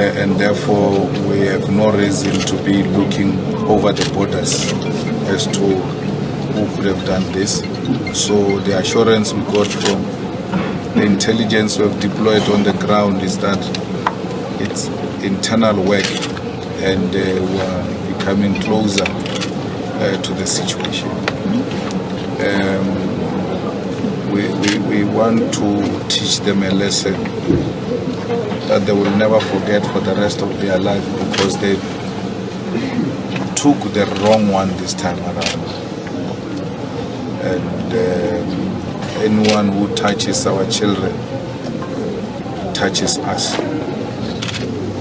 and therefore we have no reason to be looking over the borders as to who could have done this. So the assurance we got from the intelligence we have deployed on the ground is that it's internal work, and we are becoming closer to the situation. We want to teach them a lesson that they will never forget for the rest of their life, because they took the wrong one this time around. And anyone who touches our children touches us.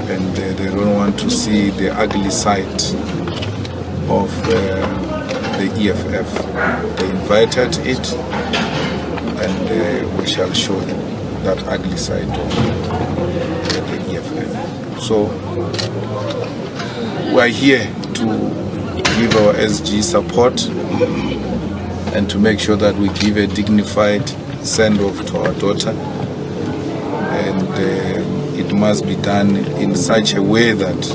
And they don't want to see the ugly side of the EFF. They invited it, and we shall show them that ugly side of the EFF. So we are here to give our SG support and to make sure that we give a dignified send-off to our daughter. And it must be done in such a way that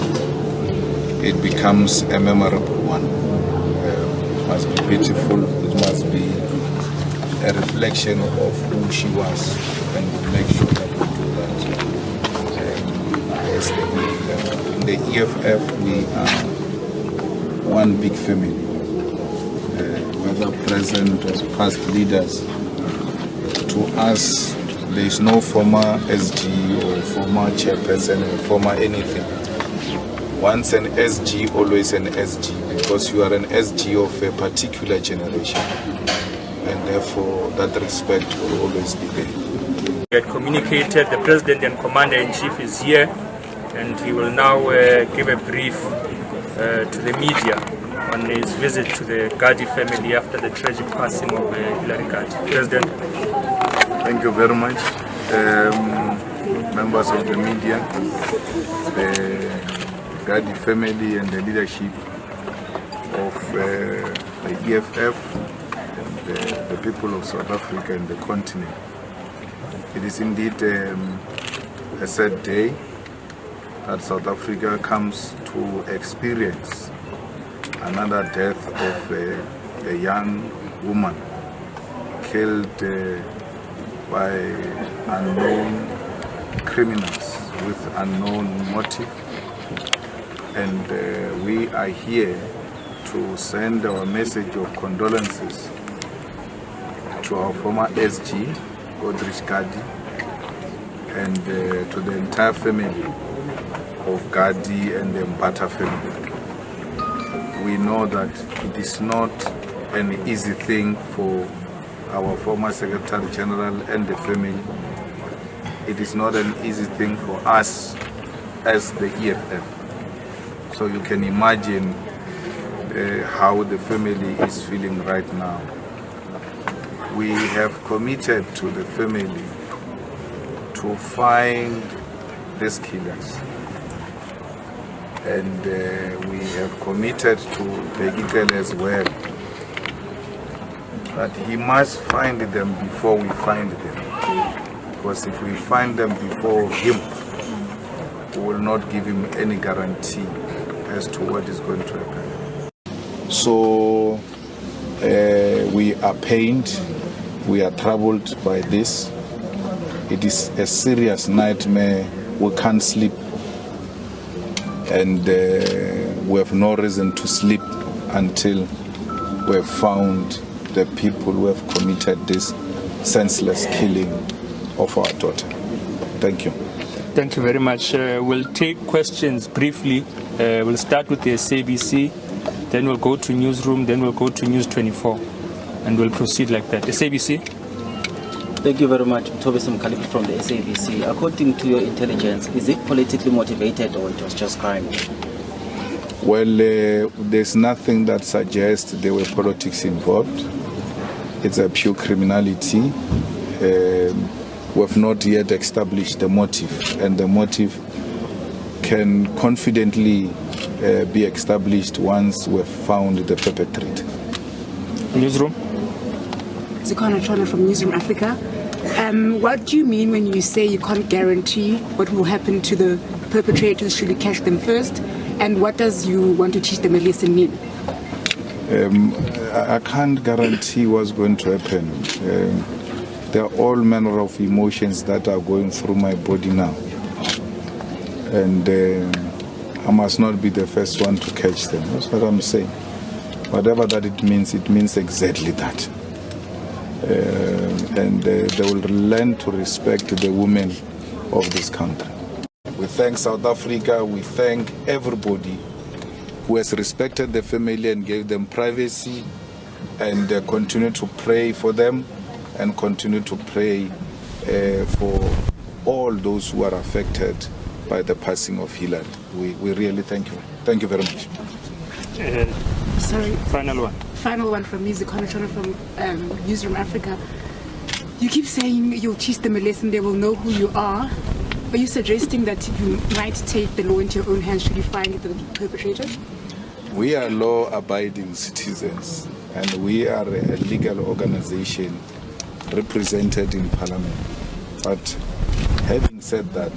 it becomes a memorable one. It must be beautiful, it must be a reflection of who she was, and we'll make sure that we do that as the EFF. In the EFF, we are one big family. Whether present or past leaders, to us there is no former SG or former chairperson or former anything. Once an SG, always an SG, because you are an SG of a particular generation, and therefore that respect will always be there. We had communicated, the President and Commander-in-Chief is here, and he will now give a brief to the media on his visit to the Gardee family after the tragic passing of Hilary Gardee. President. Thank you very much. Members of the media, the Gardee family and the leadership of the EFF and the people of South Africa and the continent. It is indeed a sad day that South Africa comes to experience another death of a young woman killed by unknown criminals with unknown motive. And we are here to send our message of condolences to our former SG, Gardee, and to the entire family of Gardee and the Mbata family. We know that it is not an easy thing for our former Secretary General and the family. It is not an easy thing for us as the EFF. So you can imagine how the family is feeling right now. We have committed to the family to find these killers. And we have committed to Begitel as well, that he must find them before we find them. Because if we find them before him, we will not give him any guarantee as to what is going to happen. So we are pained, we are troubled by this. It is a serious nightmare. We can't sleep. And we have no reason to sleep until we have found the people who have committed this senseless killing of our daughter. Thank you. Thank you very much. We'll take questions briefly. We'll start with the SABC, then we'll go to Newsroom, then we'll go to News 24, and we'll proceed like that. SABC. Thank you very much, Tobias Mkhalip from the SABC. According to your intelligence, is it politically motivated or it was just crime? Well, there's nothing that suggests there were politics involved. It's a pure criminality. We have not yet established the motive, and the motive can confidently be established once we've found the perpetrator. Newsroom. Zikona Chona from Newsroom Africa. What do you mean when you say you can't guarantee what will happen to the perpetrators should you catch them first? And what does you want to teach them a lesson mean? I can't guarantee what's going to happen. There are all manner of emotions that are going through my body now. And I must not be the first one to catch them. That's what I'm saying. Whatever that it means exactly that. And they will learn to respect the women of this country. We thank South Africa, we thank everybody who has respected the family and gave them privacy, and continue to pray for them and continue to pray for all those who are affected by the passing of Hillary. We really thank you. Thank you very much. Sorry. Final one. Final one from me, Zikhona from Newsroom Africa. You keep saying you'll teach them a lesson, they will know who you are. Are you suggesting that you might take the law into your own hands should you find the perpetrators? We are law-abiding citizens, and we are a legal organization represented in Parliament. But having said that,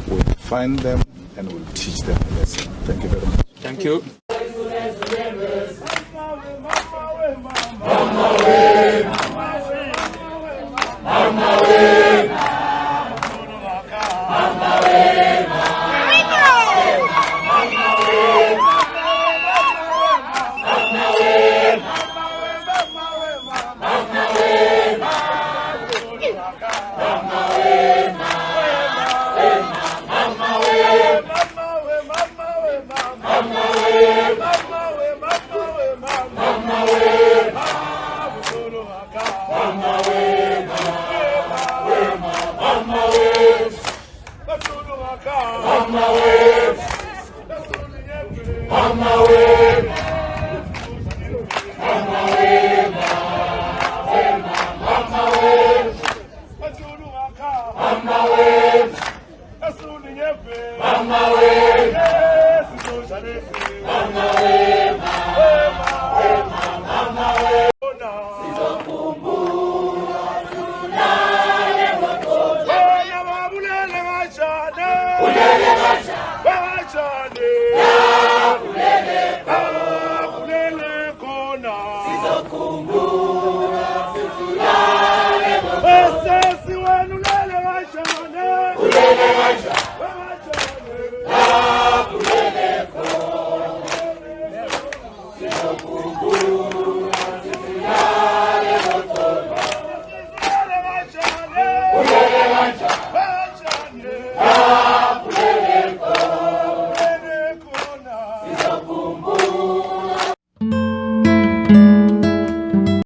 we'll find them and we'll teach them a lesson. Thank you very much. Thank you. Ulele